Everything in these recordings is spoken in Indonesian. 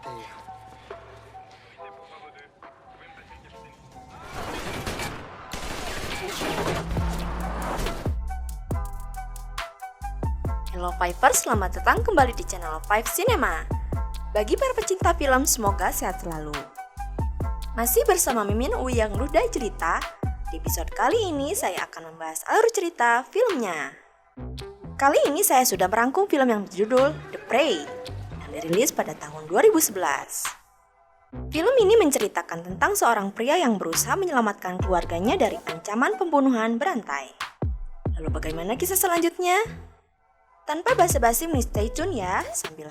Hello Fivers, selamat datang kembali di channel Five Cinema. Bagi para pecinta film, semoga sehat selalu. Masih bersama Mimin Uyang Ludai Cerita. Di episode kali ini saya akan membahas alur cerita filmnya. Kali ini saya sudah merangkum film yang berjudul The Prey yang dirilis pada tahun 2011. Film ini menceritakan tentang seorang pria yang berusaha menyelamatkan keluarganya dari ancaman pembunuhan berantai. Lalu bagaimana kisah selanjutnya? Tanpa basa-basi, stay tune ya, sambil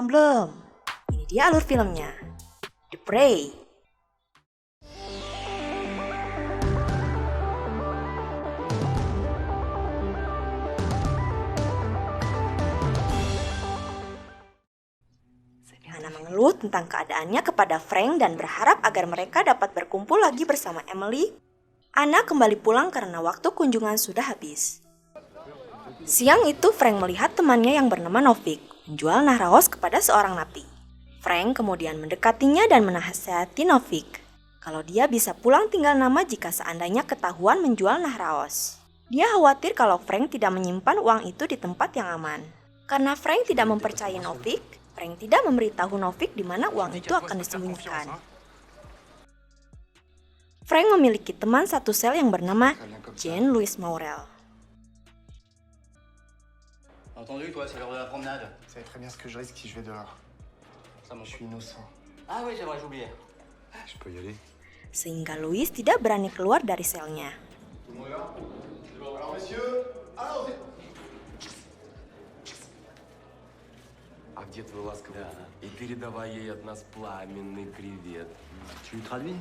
belum. Ini dia alur filmnya, The Prey. Anna mengeluh tentang keadaannya kepada Frank dan berharap agar mereka dapat berkumpul lagi bersama Emily. Anna kembali pulang karena waktu kunjungan sudah habis. Siang itu Frank melihat temannya yang bernama Novik menjual nahraos kepada seorang napi. Frank kemudian mendekatinya dan menasihati Novik kalau dia bisa pulang tinggal nama jika seandainya ketahuan menjual nahraos. Dia khawatir kalau Frank tidak menyimpan uang itu di tempat yang aman. Karena Frank tidak mempercayai Novik, Frank tidak memberitahu Novik di mana uang itu akan disembunyikan. Frank memiliki teman satu sel yang bernama Jean-Louis Maurel. Entendu, toi, c'est l'heure de la promenade. Vous savez très bien ce que je risque si je vais dehors. Ça me Je suis innocent. Ah oui, c'est vrai, j'oubliais. Je peux y aller? Sehingga Louis tidak berani keluar dari selnya. Tout le monde est là? C'est bon. Alors, messieurs, allons-y! А где твой ласковый? И передавай ей от нас пламенный привет. Tu lui traduis?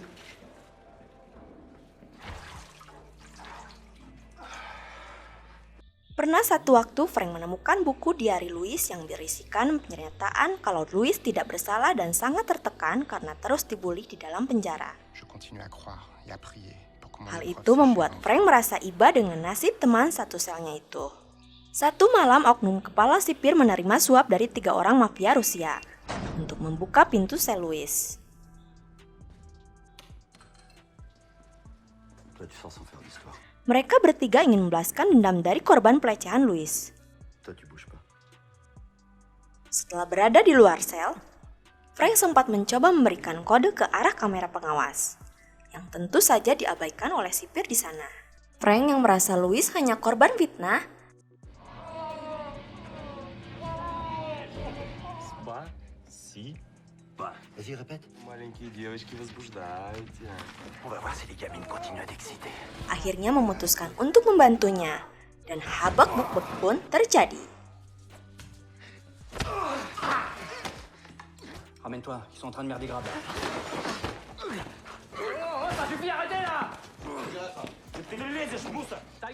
Pernah satu waktu Frank menemukan buku diari Louis yang berisikan pernyataan kalau Louis tidak bersalah dan sangat tertekan karena terus dibully di dalam penjara. Je continue à croire et à prier pour que mon Hal épreuve itu sache membuat vaincre. Frank merasa iba dengan nasib teman satu selnya itu. Satu malam oknum kepala sipir menerima suap dari 3 orang mafia Rusia untuk membuka pintu sel Louis. Toi, tu sors sans faire d'histoire. Mereka bertiga ingin membalaskan dendam dari korban pelecehan Louis. Toi, tu bouges pas. Setelah berada di luar sel, Frank sempat mencoba memberikan kode ke arah kamera pengawas, yang tentu saja diabaikan oleh sipir di sana. Frank yang merasa Louis hanya korban fitnah, Спасибо. Vas-y, répète. Маленькие девочки, возбуждайте. On va voir si les gamines continuent à t'exciter. akhirnya memutuskan untuk membantunya, dan habak-buk pun terjadi. Ramène-toi, ils sont en train de merder grave.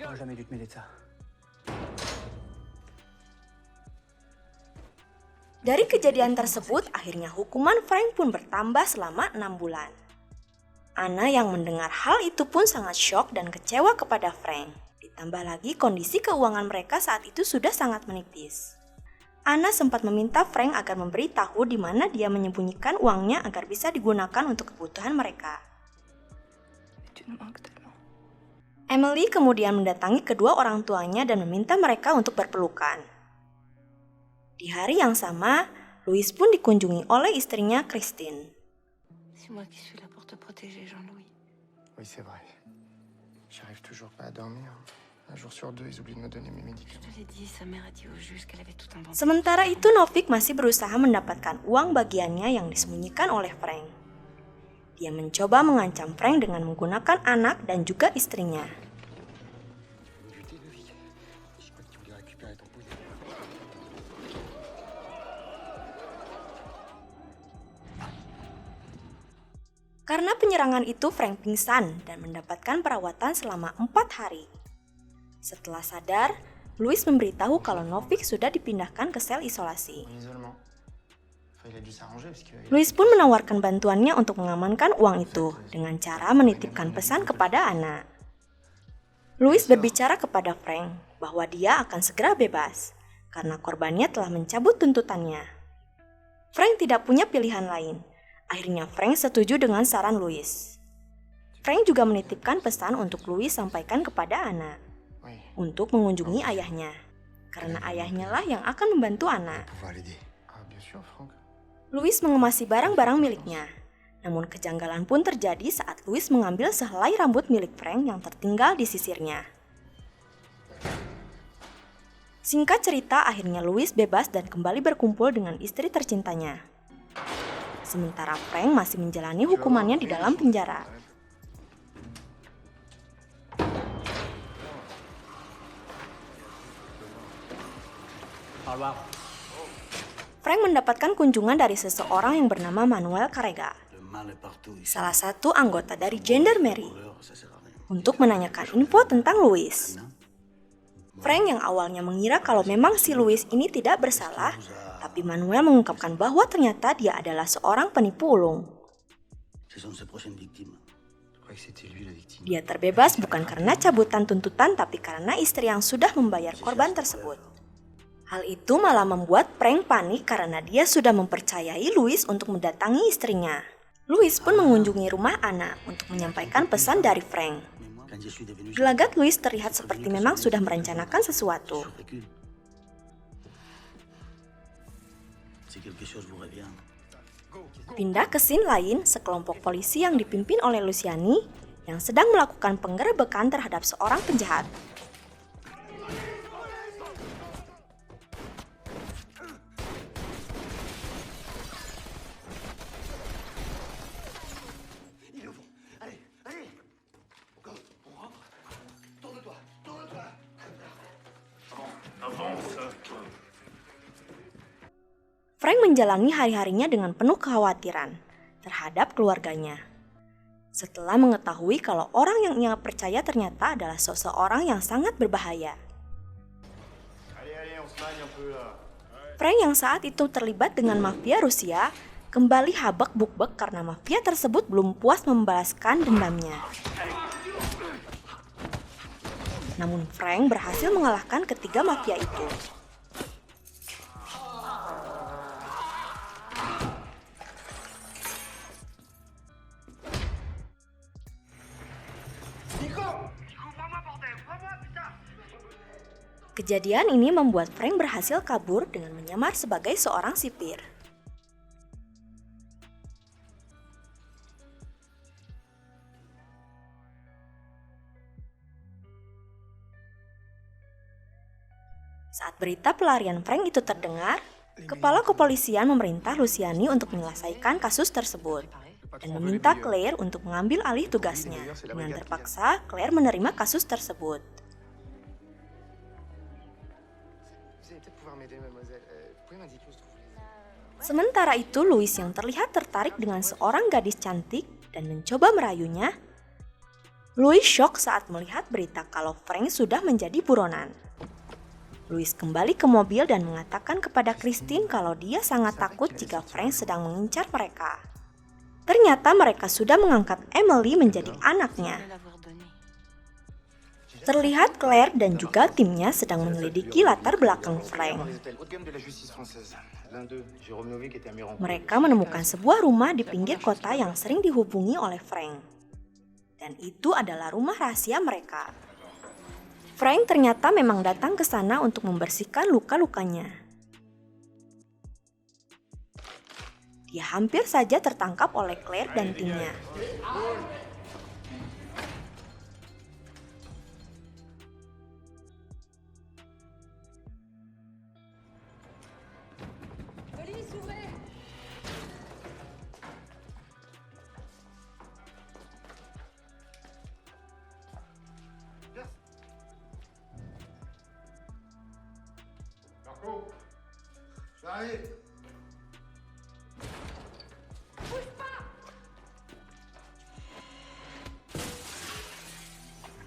J'aurais jamais dû te mêler de ça. Dari kejadian tersebut, akhirnya hukuman Frank pun bertambah selama 6 bulan. Anna yang mendengar hal itu pun sangat syok dan kecewa kepada Frank. Ditambah lagi kondisi keuangan mereka saat itu sudah sangat menipis. Anna sempat meminta Frank agar memberitahu di mana dia menyembunyikan uangnya agar bisa digunakan untuk kebutuhan mereka. Emily kemudian mendatangi kedua orang tuanya dan meminta mereka untuk berpelukan. Di hari yang sama, Louis pun dikunjungi oleh istrinya Christine. C'est moi qui suis là pour te protéger, Jean-Louis. Oui, c'est vrai. J'arrive toujours pas à dormir. Un jour sur deux, ils oublient de me donner mes Je médicaments. te l'ai dit, sa mère a dit au juge qu'elle avait tout inventé. Sementara itu Novik masih berusaha mendapatkan uang bagiannya yang disembunyikan oleh Frank. Dia mencoba mengancam Frank dengan menggunakan anak dan juga istrinya. Karena penyerangan itu Frank pingsan dan mendapatkan perawatan selama 4 hari. Setelah sadar, Louis memberitahu kalau Novik sudah dipindahkan ke sel isolasi. En isolement. Enfin, il a dû s'arranger parce que... Louis pun menawarkan bantuannya untuk mengamankan uang itu dengan cara menitipkan pesan kepada Anna. Louis berbicara kepada Frank bahwa dia akan segera bebas karena korbannya telah mencabut tuntutannya. Frank tidak punya pilihan lain. Akhirnya Frank setuju dengan saran Louis. Frank juga menitipkan pesan untuk Louis sampaikan kepada Anna Oui. untuk mengunjungi ayahnya, karena ayahnya lah yang akan membantu Anna. Pouvoir l'aider. Ah, bien sûr, Franck. Louis mengemasi barang-barang miliknya. Namun kejanggalan pun terjadi saat Louis mengambil sehelai rambut milik Frank yang tertinggal di sisirnya. Singkat cerita, akhirnya Louis bebas dan kembali berkumpul dengan istri tercintanya. Sementara Frank masih menjalani hukumannya di dalam penjara. Au revoir. Frank mendapatkan kunjungan dari seseorang yang bernama Manuel Carrega, Le mal est partout ici. salah satu anggota dari Gendarmerie, Voleur, ça sert à rien. untuk menanyakan info tentang Louis. Frank yang awalnya mengira kalau memang si Louis ini tidak bersalah, tapi Manuel mengungkapkan bahwa ternyata dia adalah seorang penipu ulung. Ce sont ses prochaines victimes. Je croyais que c'était lui la victime. Dia terbebas bukan karena cabutan tuntutan, tapi karena istri yang sudah membayar korban tersebut. Hal itu malah membuat Frank panik karena dia sudah mempercayai Louis untuk mendatangi istrinya. Louis pun mengunjungi rumah Anna untuk menyampaikan pesan dari Frank. Quand je suis devenu Gelagat Louis terlihat seperti memang sudah merencanakan sesuatu. recul. Si quelque chose vous revient, Pindah ke scene lain, sekelompok polisi yang dipimpin oleh Luciani yang sedang melakukan penggerebekan terhadap seorang penjahat. Frank menjalani hari-harinya dengan penuh kekhawatiran terhadap keluarganya. Setelah mengetahui kalau orang yang ia percaya ternyata adalah seseorang yang sangat berbahaya. Frank yang saat itu terlibat dengan mafia Rusia kembali habak-bukbek karena mafia tersebut belum puas membalaskan dendamnya. Namun Frank berhasil mengalahkan ketiga mafia itu. Kejadian ini membuat Frank berhasil kabur dengan menyamar sebagai seorang sipir. Saat berita pelarian Frank itu terdengar, kepala kepolisian memerintah Luciani untuk menyelesaikan kasus tersebut dan meminta Claire untuk mengambil alih tugasnya. Dengan terpaksa, Claire menerima kasus tersebut. Vous allez peut-être pouvoir m'aider, mademoiselle. Pouvez m'indiquer où se trouvent les... Sementara itu, Louis yang terlihat tertarik dengan seorang gadis cantik dan mencoba merayunya. Louis shock saat melihat berita kalau Frank sudah menjadi buronan. Louis kembali ke mobil dan mengatakan kepada Christine kalau dia sangat takut jika Frank sedang mengincar mereka. Ternyata mereka sudah mengangkat Emily menjadi anaknya. l'avoir donné. Terlihat Claire dan juga timnya sedang menyelidiki latar belakang Frank. Les hôtels haut de gamme de la justice française. L'un d'eux, Jérôme Novic, était à Mirancourt. Mereka menemukan sebuah rumah di pinggir kota yang sering dihubungi oleh Frank. Dan itu adalah rumah rahasia mereka. Frank ternyata memang datang ke sana untuk membersihkan luka-lukanya. Dia hampir saja tertangkap oleh Claire dan timnya. J'arrive.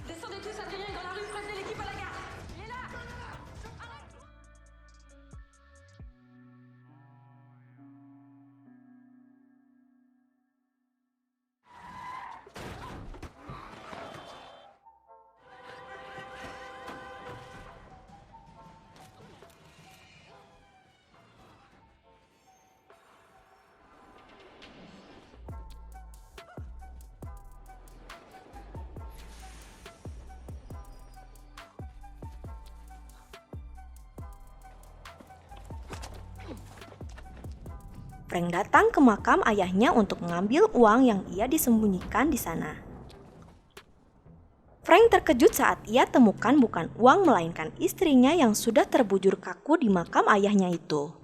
Descendez tous, Adrien, dans la rue, prévenez l'équipe à la gare. Il est là. Frank datang ke makam ayahnya untuk mengambil uang yang ia disembunyikan di sana. Frank terkejut saat ia temukan bukan uang melainkan istrinya yang sudah terbujur kaku di makam ayahnya itu.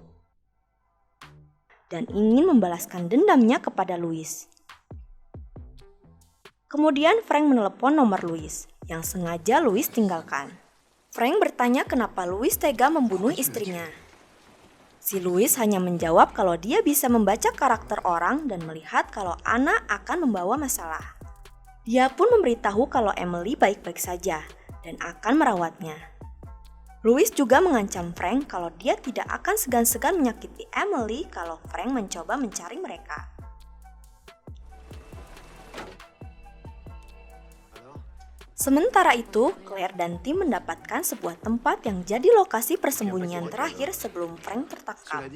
Dan ingin membalaskan dendamnya kepada Louis. Kemudian Frank menelepon nomor Louis, yang sengaja Louis tinggalkan. Frank bertanya kenapa Louis tega membunuh istrinya. Si Louis hanya menjawab kalau dia bisa membaca karakter orang dan melihat kalau Anna akan membawa masalah. Dia pun memberitahu kalau Emily baik-baik saja dan akan merawatnya. Louis juga mengancam Frank kalau dia tidak akan segan-segan menyakiti Emily kalau Frank mencoba mencari mereka. Sementara itu, Claire dan tim mendapatkan sebuah tempat yang jadi lokasi persembunyian terakhir sebelum Frank tertangkap.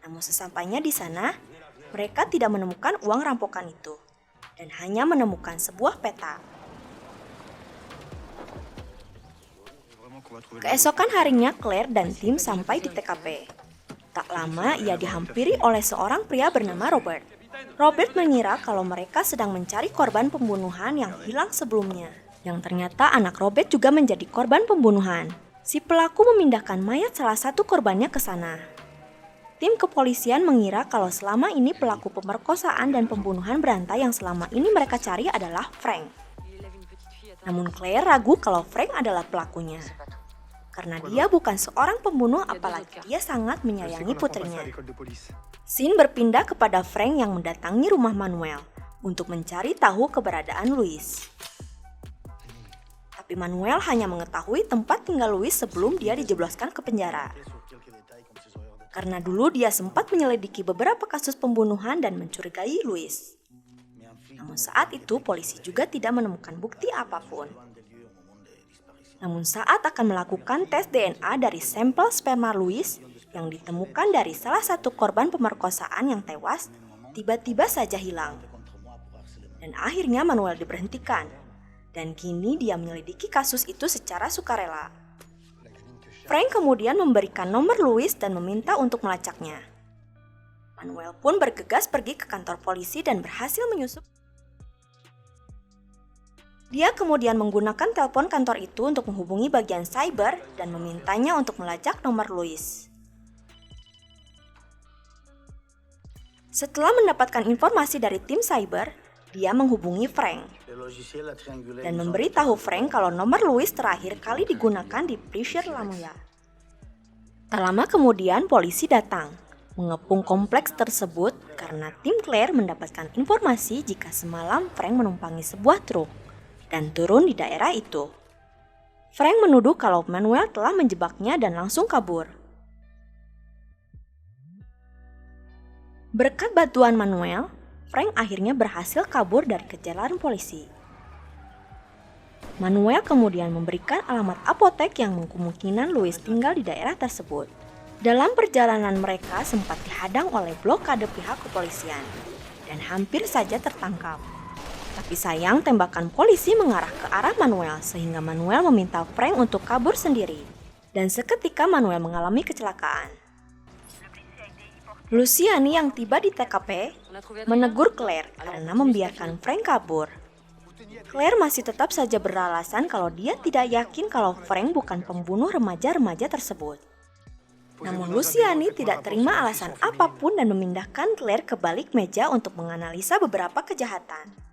Namun sesampainya di sana, mereka tidak menemukan uang rampokan itu dan hanya menemukan sebuah peta. Keesokan harinya, Claire dan tim sampai di TKP. Tak lama ia dihampiri oleh seorang pria bernama Robert. Robert mengira kalau mereka sedang mencari korban pembunuhan yang hilang sebelumnya. Yang ternyata anak Robert juga menjadi korban pembunuhan. Si pelaku memindahkan mayat salah satu korbannya ke sana. Tim kepolisian mengira kalau selama ini pelaku pemerkosaan dan pembunuhan berantai yang selama ini mereka cari adalah Frank. Namun Claire ragu kalau Frank adalah pelakunya. Karena dia bukan seorang pembunuh apalagi dia sangat menyayangi putrinya. Scene berpindah kepada Frank yang mendatangi rumah Manuel untuk mencari tahu keberadaan Louis. Tapi Manuel hanya mengetahui tempat tinggal Louis sebelum dia dijebloskan ke penjara. Karena dulu dia sempat menyelidiki beberapa kasus pembunuhan dan mencurigai Louis. Namun saat itu polisi juga tidak menemukan bukti apapun. Namun saat akan melakukan tes DNA dari sampel sperma Louis yang ditemukan dari salah satu korban pemerkosaan yang tewas, tiba-tiba saja hilang. Dan akhirnya Manuel diberhentikan. Dan kini dia menyelidiki kasus itu secara sukarela. Frank kemudian memberikan nomor Louis dan meminta untuk melacaknya. Manuel pun bergegas pergi ke kantor polisi dan berhasil menyusup. Dia kemudian menggunakan telepon kantor itu untuk menghubungi bagian cyber dan memintanya untuk melacak nomor Louis. Setelah mendapatkan informasi dari tim cyber, dia menghubungi Frank dan memberitahu Frank kalau nomor Louis terakhir kali digunakan di Plessis-Lamoya. Tak lama kemudian polisi datang, mengepung kompleks tersebut karena tim Claire mendapatkan informasi jika semalam Frank menumpangi sebuah truk dan turun di daerah itu. Frank menuduh kalau Manuel telah menjebaknya dan langsung kabur. Berkat bantuan Manuel, Frank akhirnya berhasil kabur dari kejaran polisi. Manuel kemudian memberikan alamat apotek yang kemungkinan Louis tinggal di daerah tersebut. Dalam perjalanan mereka sempat dihadang oleh blokade pihak kepolisian dan hampir saja tertangkap. Tapi sayang tembakan polisi mengarah ke arah Manuel sehingga Manuel meminta Frank untuk kabur sendiri. Dan seketika Manuel mengalami kecelakaan. Luciani yang tiba di TKP menegur Claire karena membiarkan Frank kabur. Claire masih tetap saja beralasan kalau dia tidak yakin kalau Frank bukan pembunuh remaja-remaja tersebut. Namun Luciani tidak terima alasan apapun dan memindahkan Claire ke balik meja untuk menganalisa beberapa kejahatan.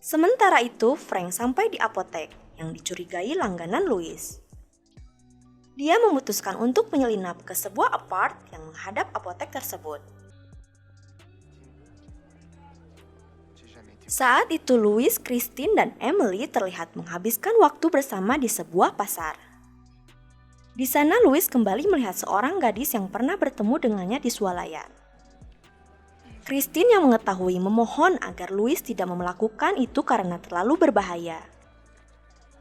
Sementara itu, Frank sampai di apotek yang dicurigai langganan Louis. Dia memutuskan untuk menyelinap ke sebuah apart yang menghadap apotek tersebut. Saat itu Louis, Christine, dan Emily terlihat menghabiskan waktu bersama di sebuah pasar. Di sana Louis kembali melihat seorang gadis yang pernah bertemu dengannya di swalayan. Christine yang mengetahui memohon agar Louis tidak melakukan itu karena terlalu berbahaya.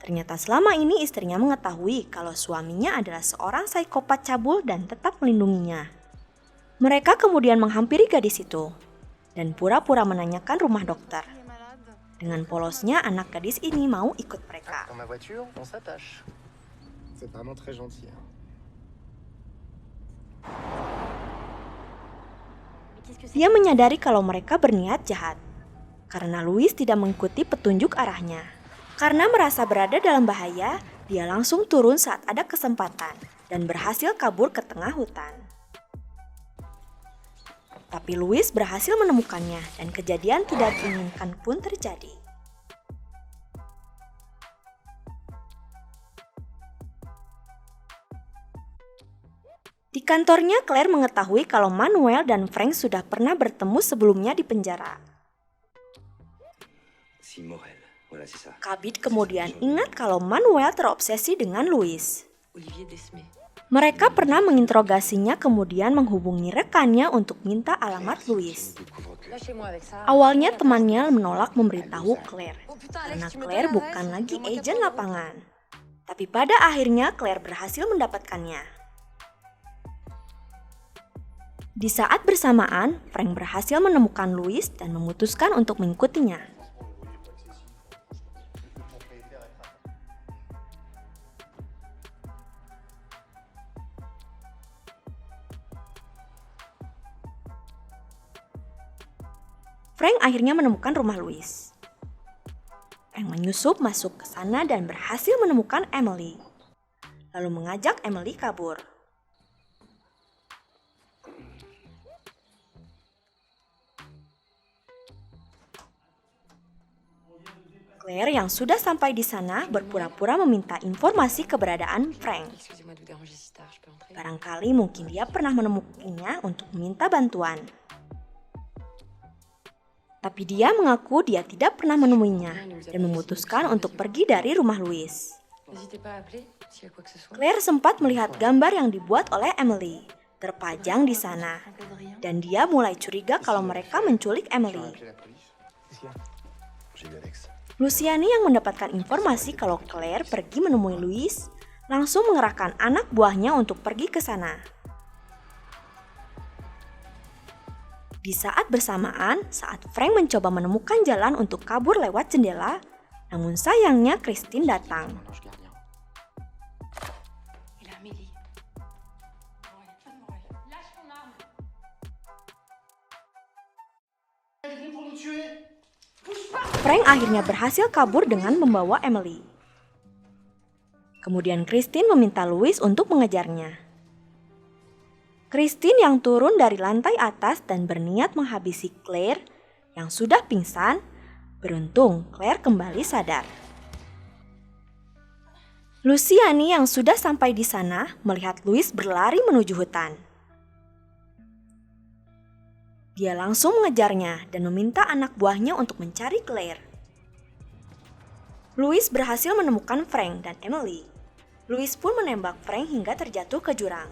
Ternyata selama ini istrinya mengetahui kalau suaminya adalah seorang psikopat cabul dan tetap melindunginya. Mereka kemudian menghampiri gadis itu dan pura-pura menanyakan rumah dokter. Dengan polosnya anak gadis ini mau ikut mereka. Dans ma voiture, on s'attache. C'est vraiment très gentil. Hein. Dia menyadari kalau mereka berniat jahat, karena Louis tidak mengikuti petunjuk arahnya. Karena merasa berada dalam bahaya, dia langsung turun saat ada kesempatan dan berhasil kabur ke tengah hutan. Tapi Louis berhasil menemukannya dan kejadian tidak diinginkan pun terjadi. Di kantornya, Claire mengetahui kalau Manuel dan Frank sudah pernah bertemu sebelumnya di penjara. Si Morel, voilà, c'est ça. Kabit kemudian ingat kalau Manuel terobsesi dengan Louis. Olivier Desmet. Mereka pernah menginterogasinya kemudian menghubungi rekannya untuk minta alamat Louis. Awalnya temannya menolak memberitahu Claire, karena Claire bukan lagi agen lapangan. Tapi pada akhirnya Claire berhasil mendapatkannya. Di saat bersamaan, Frank berhasil menemukan Louis dan memutuskan untuk mengikutinya. Frank akhirnya menemukan rumah Louis. Frank menyusup masuk ke sana dan berhasil menemukan Emily. Lalu mengajak Emily kabur. Claire yang sudah sampai di sana berpura-pura meminta informasi keberadaan Frank. Excusez-moi de vous déranger si tard, je peux entrer? Barangkali mungkin dia pernah menemukannya untuk meminta bantuan. Tapi dia mengaku dia tidak pernah menemuinya dan memutuskan untuk pergi dari rumah Louis. N'hésitez pas à appeler s'il y a quoi que ce soit. Claire sempat melihat gambar yang dibuat oleh Emily terpajang di sana, dan dia mulai curiga kalau mereka menculik Emily. Appelez la police. Qu'est-ce qu'il y a? J'ai vu Alex. Luciani yang mendapatkan informasi kalau Claire pergi menemui Louis, langsung mengerahkan anak buahnya untuk pergi ke sana. Di saat bersamaan, saat Frank mencoba menemukan jalan untuk kabur lewat jendela, namun sayangnya Christine datang. Ange gardien. Et là, Amélie. Lâche ton arme. Frank akhirnya berhasil kabur dengan membawa Emily. Kemudian Christine meminta Louis untuk mengejarnya. Christine yang turun dari lantai atas dan berniat menghabisi Claire yang sudah pingsan, beruntung Claire kembali sadar. Luciani yang sudah sampai di sana melihat Louis berlari menuju hutan. Dia langsung mengejarnya dan meminta anak buahnya untuk mencari Claire. Louis berhasil menemukan Frank dan Emily. Louis pun menembak Frank hingga terjatuh ke jurang.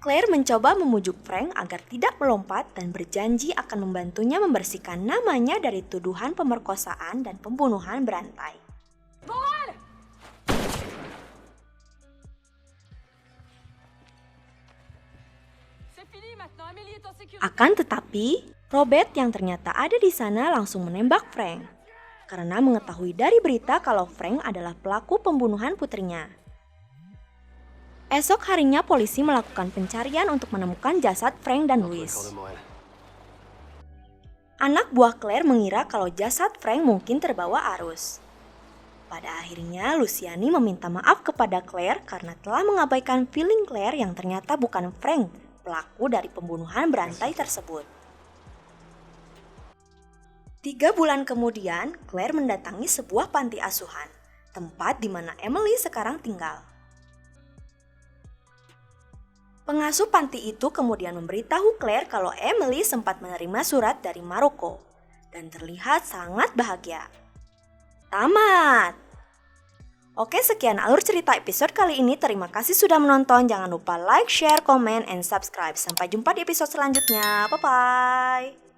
Claire mencoba memujuk Frank agar tidak melompat dan berjanji akan membantunya membersihkan namanya dari tuduhan pemerkosaan dan pembunuhan berantai. C'est fini maintenant, Amélie est en sécurité. Akan tetapi, Robert yang ternyata ada di sana langsung menembak Frank karena mengetahui dari berita kalau Frank adalah pelaku pembunuhan putrinya. Esok harinya polisi melakukan pencarian untuk menemukan jasad Frank dan Louis. Corps de Morel. Anak buah Claire mengira kalau jasad Frank mungkin terbawa arus. Pada akhirnya, Luciani meminta maaf kepada Claire karena telah mengabaikan feeling Claire yang ternyata bukan Frank, pelaku dari pembunuhan berantai tersebut. 3 bulan kemudian, Claire mendatangi sebuah panti asuhan, tempat di mana Emily sekarang tinggal. Pengasuh panti itu kemudian memberitahu Claire kalau Emily sempat menerima surat dari Maroko dan terlihat sangat bahagia. Tamat! Oke, sekian alur cerita episode kali ini. Terima kasih sudah menonton. Jangan lupa like, share, comment, and subscribe. Sampai jumpa di episode selanjutnya. Bye-bye!